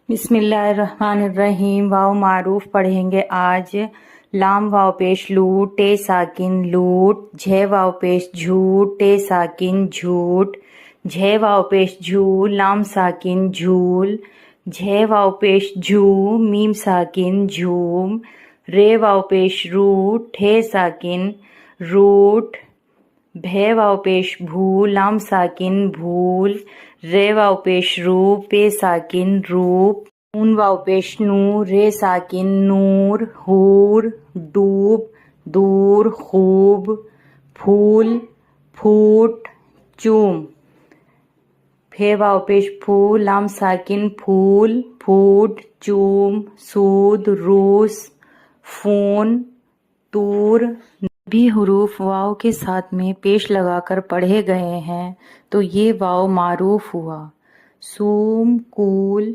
بسم اللہ الرحمن الرحیم۔ واو معروف پڑھیں گے آج۔ لام واو پیش لوٹ، ٹے ساکن لوٹ، جھے واو پیش جھوٹ، ٹے ساکن جھوٹ، جھے واو پیش جھول، لام ساکن جھول، جھے واو پیش جھو، میم ساکن جھوم، رے واو پیش روٹ، ٹھے ساکن روٹ، بھے واو پیش بھو، لام ساکن بھول، رے واو پیش رو، پے ساکن روپ، نون واو پیش نو، رے ساکن نور، حور، ڈوب، دور، خوب، پھول، پھوٹ، چوم، پھے واو پیش پھو، لام ساکن پھول، پھوٹ، چوم، سود، روس، فون، طور۔ بھی حروف واو کے ساتھ میں پیش لگا کر پڑھے گئے ہیں تو یہ واو معروف ہوا۔ سوم، کول،